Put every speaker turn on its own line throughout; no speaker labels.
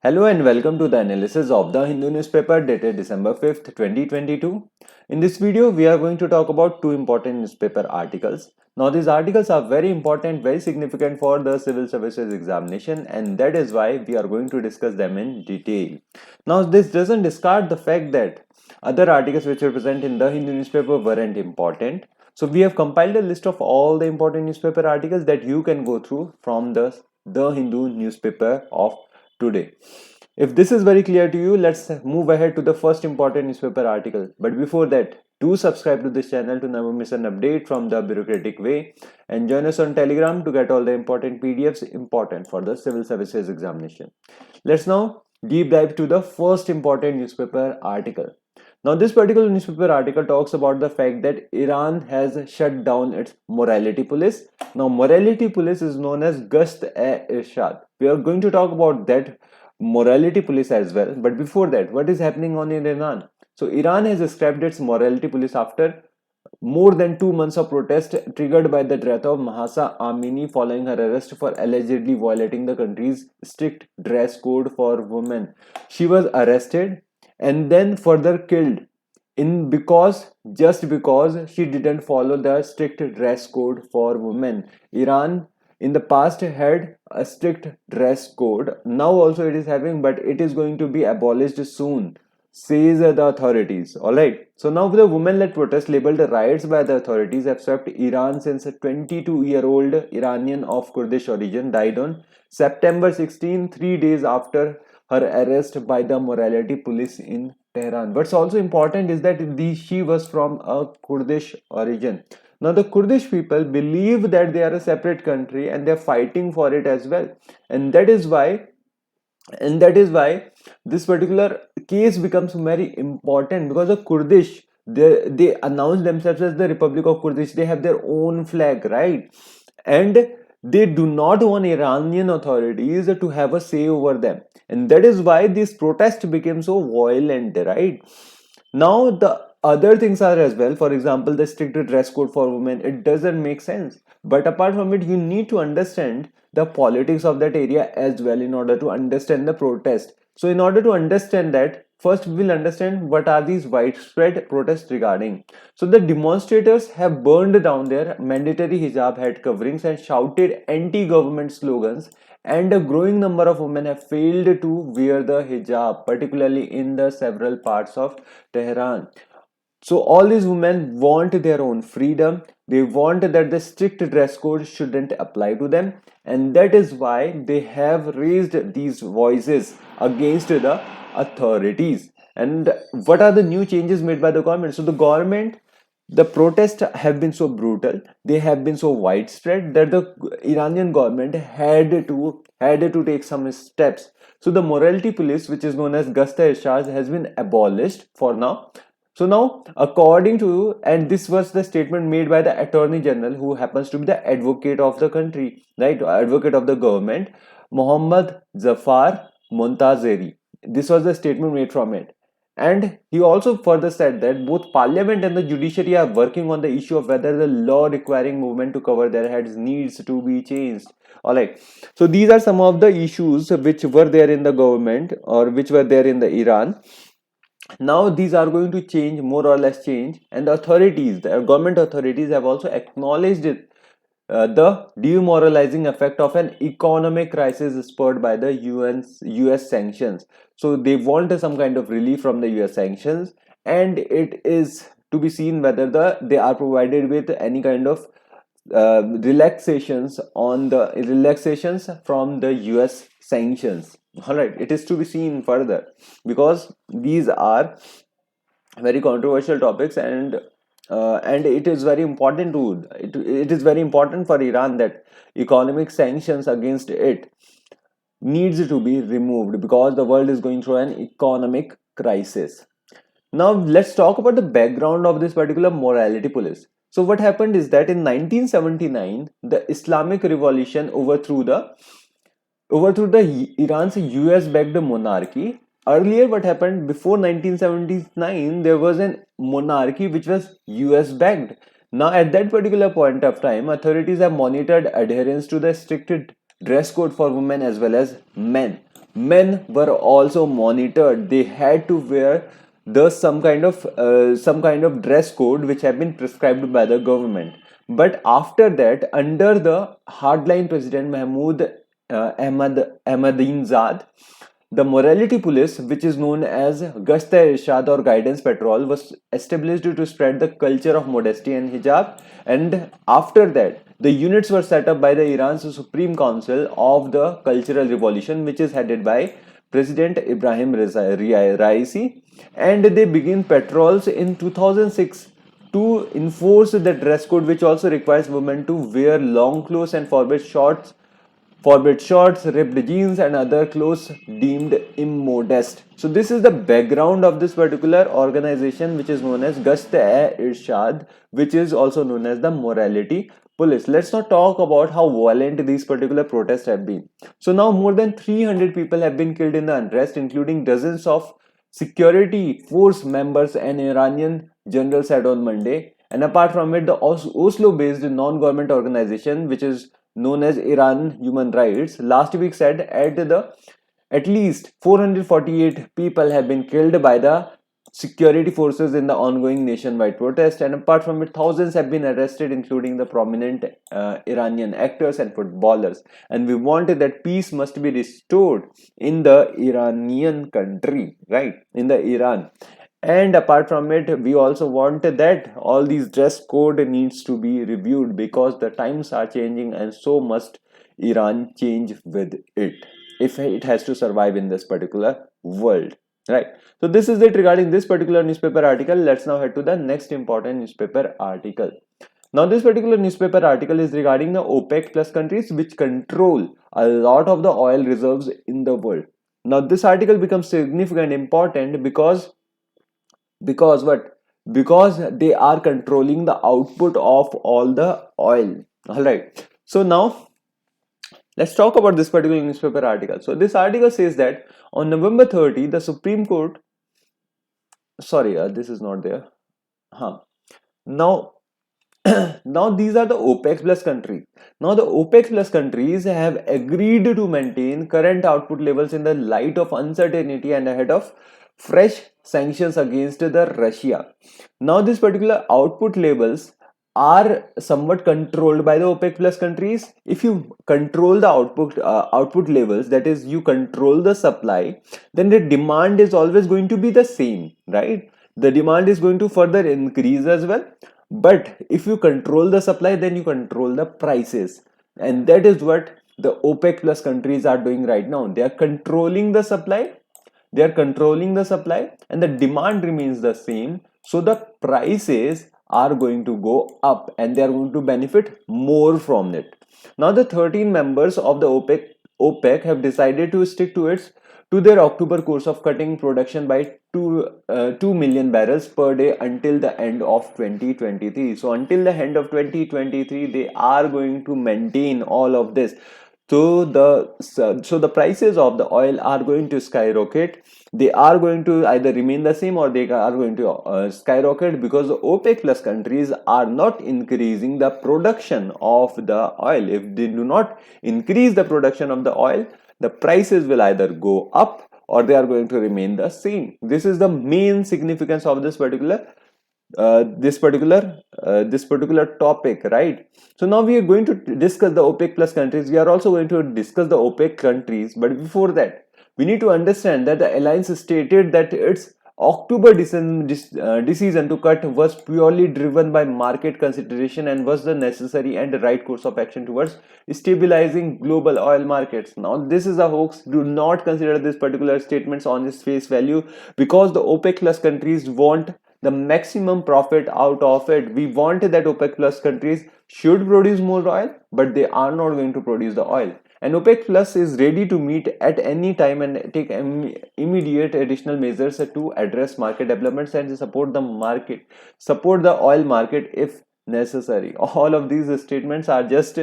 Hello and welcome to the analysis of the Hindu newspaper dated December 5th, 2022. In this video, we are going to talk about two important newspaper articles. Now, these articles are very important, very significant for the civil services examination, and that is why we are going to discuss them in detail. Now, this doesn't discard the fact that other articles which are present in the Hindu newspaper weren't important. So, we have compiled a list of all the important newspaper articles that you can go through from the Hindu newspaper of today. If this is very clear to you, let's move ahead to the first important newspaper article. But before that, do subscribe to this channel to never miss an update from the bureaucratic way, and join us on Telegram to get all the important PDFs important for the civil services examination. Let's now deep dive to the first important newspaper article. Now, this particular newspaper article talks about the fact that Iran has shut down its morality police. Now, morality police is known as Gast-e-Irshad. We are going to talk about that morality police as well. But before that, what is happening on in Iran? So, Iran has scrapped its morality police after more than 2 months of protest triggered by the death of Mahsa Amini following her arrest for allegedly violating the country's strict dress code for women. She was arrested and then further killed just because she didn't follow the strict dress code for women. Iran in the past had a strict dress code. Now also it is having, but it is going to be abolished soon, says the authorities. Alright. So now the women-led protests labeled riots by the authorities have swept Iran since a 22-year-old Iranian of Kurdish origin died on September 16, 3 days after her arrest by the morality police in Tehran. What's also important is that she was from a Kurdish origin. Now the Kurdish people believe that they are a separate country and they're fighting for it as well. And that is why this particular case becomes very important, because the Kurdish, they announce themselves as the Republic of Kurdish. They have their own flag, right? And they do not want Iranian authorities to have a say over them, and that is why this protest became so violent, right? Now the other things are as well. For example, the strict dress code for women, it doesn't make sense. But apart from it, you need to understand the politics of that area as well in order to understand the protest. So in order to understand that, first we will understand what are these widespread protests regarding. So the demonstrators have burned down their mandatory hijab head coverings and shouted anti-government slogans, and a growing number of women have failed to wear the hijab, particularly in the several parts of Tehran. So all these women want their own freedom. They want that the strict dress code shouldn't apply to them, and that is why they have raised these voices against the authorities. And what are the new changes made by the government? So the protests have been so brutal, they have been so widespread that the Iranian government had to take some steps. So the morality police, which is known as Gasta-e-Irshad, has been abolished for now. So now, according to, and this was the statement made by the Attorney General, who happens to be the advocate of the country, right? Advocate of the government, Mohammad Zafar Montazeri. This was the statement made from it. And he also further said that both parliament and the judiciary are working on the issue of whether the law requiring women to cover their heads needs to be changed. Alright. So these are some of the issues which were there in the government, or which were there in the Iran. Now these are going to change, more or less change, and the government authorities have also acknowledged it, the demoralizing effect of an economic crisis spurred by the US sanctions. So they want some kind of relief from the US sanctions, and it is to be seen whether they are provided with any kind of relaxations from the US sanctions. All right, it is to be seen further, because these are very controversial topics, and it is very important it is very important for Iran that economic sanctions against it needs to be removed, because the world is going through an economic crisis. Now let's talk about the background of this particular morality police. So what happened is that in 1979, the Islamic Revolution overthrew the Iran's US-backed monarchy. Earlier, what happened before 1979, there was a monarchy which was US-backed. Now, at that particular point of time, authorities have monitored adherence to the strict dress code for women as well as men. Men were also monitored. They had to wear the some kind of dress code which have been prescribed by the government. But after that, under the hardline president Mahmoud Ahmadinejad, the morality police, which is known as Gashta-e-Irshad or Guidance Patrol, was established to spread the culture of modesty and hijab. And after that, the units were set up by the Iran's Supreme Council of the Cultural Revolution, which is headed by President Ibrahim Raisi, and they begin patrols in 2006 to enforce the dress code, which also requires women to wear long clothes and forbid shorts, ripped jeans, and other clothes deemed immodest. So this is the background of this particular organization, which is known as Gashta-e-Irshad, which is also known as the Morality Police. Let's not talk about how violent these particular protests have been. So now more than 300 people have been killed in the unrest, including dozens of security force members, an Iranian general said on Monday. And apart from it, the Oslo-based non-government organization, which is known as Iran Human Rights, last week said at least 448 people have been killed by the security forces in the ongoing nationwide protest, and apart from it, thousands have been arrested, including the prominent Iranian actors and footballers. And we wanted that peace must be restored in the Iranian country, right? In the Iran. And apart from it, we also wanted that all these dress code needs to be reviewed because the times are changing, and so must Iran change with it if it has to survive in this particular world, right? So this is it regarding this particular newspaper article. Let's now head to the next important newspaper article. Now this particular newspaper article is regarding the OPEC plus countries, which control a lot of the oil reserves in the world. Now this article becomes significant important because what? Because they are controlling the output of all the oil. All right, so now let's talk about this particular newspaper article. So this article says that on November 30 the Supreme Court, sorry, this is not there, now now these are the OPEC plus countries. Now the OPEC plus countries have agreed to maintain current output levels in the light of uncertainty and ahead of fresh sanctions against the Russia. Now these particular output levels are somewhat controlled by the OPEC plus countries. If you control the output levels, that is, you control the supply, then the demand is always going to be the same, right? The demand is going to further increase as well. But if you control the supply, then you control the prices, and that is what the OPEC plus countries are doing right now. They are controlling the supply, and the demand remains the same, so the prices are going to go up and they are going to benefit more from it. Now the 13 members of the OPEC have decided to stick to their October course of cutting production by 2 million barrels per day until the end of 2023. So until the end of 2023 they are going to maintain all of this. So the prices of the oil are going to skyrocket. They are going to either remain the same or they are going to skyrocket, because the OPEC plus countries are not increasing the production of the oil. If they do not increase the production of the oil, the prices will either go up or they are going to remain the same. This is the main significance of this particular topic, right? So now we are going to discuss the OPEC plus countries. We are also going to discuss the OPEC countries, but before that we need to understand that the alliance stated that its October decision to cut was purely driven by market consideration and was the necessary and right course of action towards stabilizing global oil markets. Now this is a hoax. Do not consider this particular statements on its face value, because the OPEC plus countries want the maximum profit out of it. We want that OPEC plus countries should produce more oil, but they are not going to produce the oil. And OPEC plus is ready to meet at any time and take immediate additional measures to address market developments and support the oil market if necessary. All of these statements are just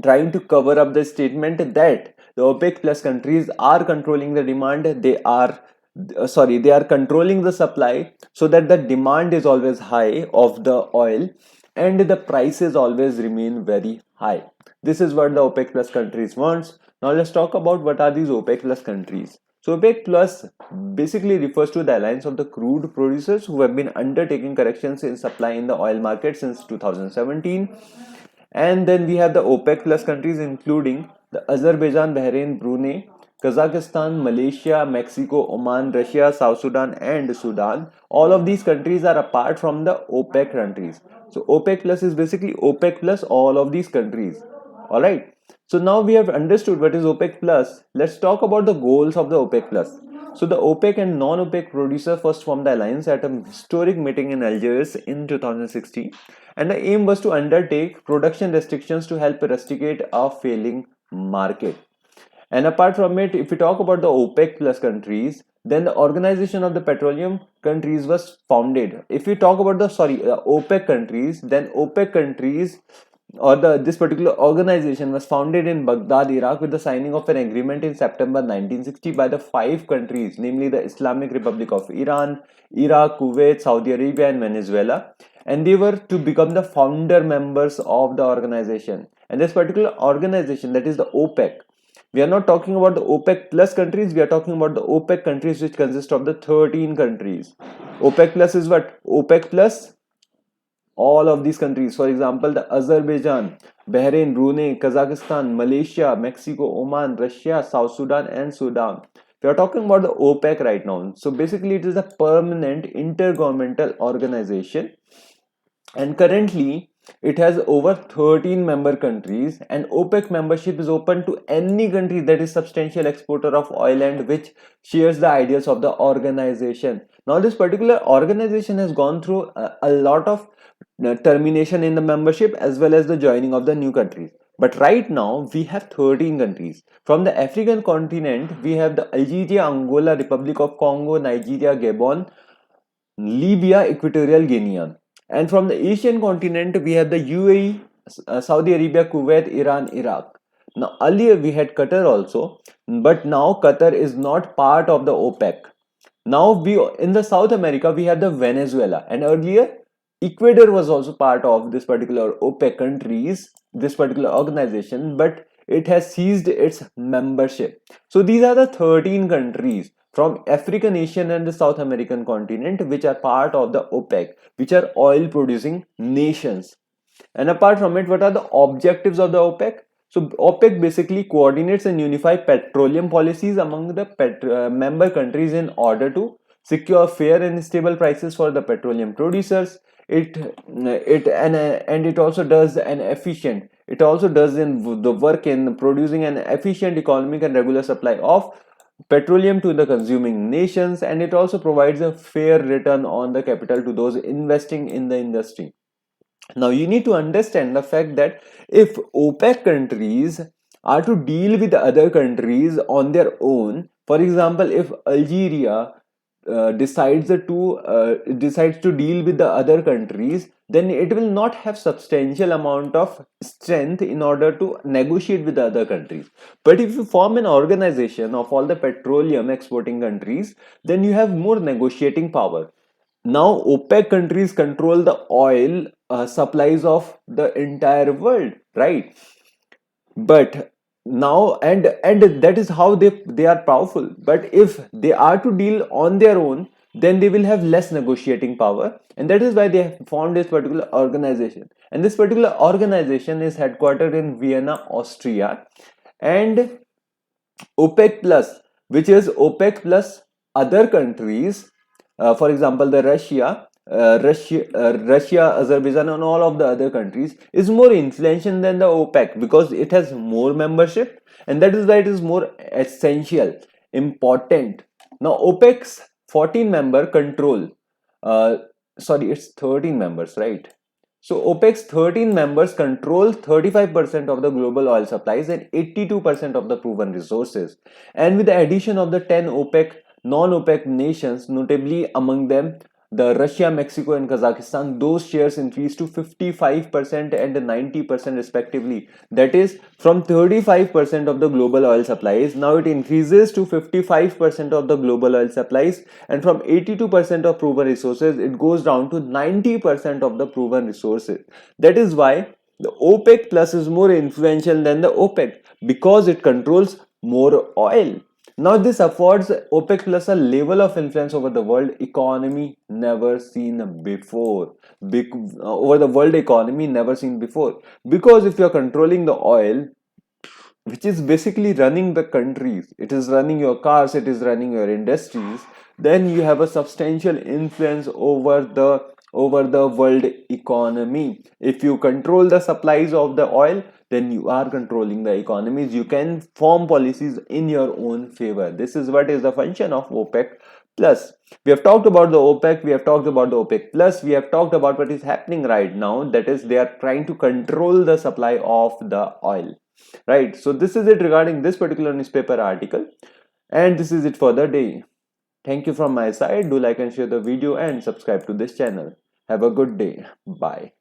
trying to cover up the statement that the OPEC plus countries are controlling the demand. They are controlling the supply so that the demand is always high of the oil and the prices always remain very high. This is what the OPEC plus countries wants. Now let's talk about what are these OPEC plus countries. So OPEC plus basically refers to the alliance of the crude producers who have been undertaking corrections in supply in the oil market since 2017. And then we have the OPEC plus countries including the Azerbaijan, Bahrain, Brunei, Kazakhstan, Malaysia, Mexico, Oman, Russia, South Sudan and Sudan. All of these countries are apart from the OPEC countries. So OPEC plus is basically OPEC plus all of these countries. Alright. So now we have understood what is OPEC plus. Let's talk about the goals of the OPEC plus. So the OPEC and non-OPEC producers first formed the alliance at a historic meeting in Algiers in 2016, and the aim was to undertake production restrictions to help rusticate a failing market. And apart from it, if we talk about the OPEC plus countries, then the Organization of the Petroleum Countries was founded. If we talk about the OPEC countries, then OPEC countries or this particular organization was founded in Baghdad, Iraq, with the signing of an agreement in September 1960 by the 5 countries, namely the Islamic Republic of Iran, Iraq, Kuwait, Saudi Arabia, and Venezuela. And they were to become the founder members of the organization. And this particular organization, that is the OPEC, we are not talking about the OPEC plus countries, we are talking about the OPEC countries, which consist of the 13 countries. OPEC plus is what? OPEC plus all of these countries. For example, the Azerbaijan, Bahrain, Brunei, Kazakhstan, Malaysia, Mexico, Oman, Russia, South Sudan and Sudan. We are talking about the OPEC right now. So basically it is a permanent intergovernmental organization, and currently it has over 13 member countries, and OPEC membership is open to any country that is substantial exporter of oil and which shares the ideals of the organization. Now this particular organization has gone through a lot of termination in the membership as well as the joining of the new countries. But right now we have 13 countries. From the African continent, we have the Algeria, Angola, Republic of Congo, Nigeria, Gabon, Libya, Equatorial Guinea. And from the Asian continent, we have the UAE, Saudi Arabia, Kuwait, Iran, Iraq. Now earlier we had Qatar also, but now Qatar is not part of the OPEC. Now we in the South America we have the Venezuela, and earlier Ecuador was also part of this particular OPEC countries, this particular organization, but it has ceased its membership. So these are the 13 countries from African, Asian and the South American continent which are part of the OPEC, which are oil producing nations. And apart from it, what are the objectives of the OPEC? So OPEC basically coordinates and unifies petroleum policies among the member countries in order to secure fair and stable prices for the petroleum producers. It also does an efficient. It also does in the work in producing an efficient, economic, and regular supply of petroleum to the consuming nations, and it also provides a fair return on the capital to those investing in the industry. Now you need to understand the fact that if OPEC countries are to deal with other countries on their own, for example, if Algeria decides to deal with the other countries, then it will not have substantial amount of strength in order to negotiate with the other countries. But if you form an organization of all the petroleum exporting countries, then you have more negotiating power. Now OPEC countries control the oil supplies of the entire world, right? But now and that is how they are powerful. But if they are to deal on their own, then they will have less negotiating power, and that is why they have formed this particular organization. And this particular organization is headquartered in Vienna, Austria. And OPEC plus, which is OPEC plus other countries, for example the Russia, Azerbaijan and all of the other countries, is more influential than the OPEC because it has more membership, and that is why it is more essential, important. Now OPEC's 14 member control, it's 13 members, right? So OPEC's 13 members control 35% of the global oil supplies and 82% of the proven resources. And with the addition of the 10 OPEC non-OPEC nations, notably among them the Russia, Mexico and Kazakhstan, those shares increased to 55% and 90% respectively. That is, from 35% of the global oil supplies, now it increases to 55% of the global oil supplies, and from 82% of proven resources, it goes down to 90% of the proven resources. That is why The OPEC plus is more influential than the OPEC because it controls more oil. Now, this affords OPEC plus a level of influence over the world economy never seen before. Over the world economy never seen before. Because if you are controlling the oil, which is basically running the countries, it is running your cars, it is running your industries, then you have a substantial influence over the world economy. If you control the supplies of the oil, then you are controlling the economies. You can form policies in your own favor. This is what is the function of OPEC plus. We have talked about the OPEC, we have talked about the OPEC plus, we have talked about what is happening right now, that is they are trying to control the supply of the oil, right? So this is it regarding this particular newspaper article, and this is it for the day. Thank you from my side. Do like and share the video and subscribe to this channel. Have a good day. Bye.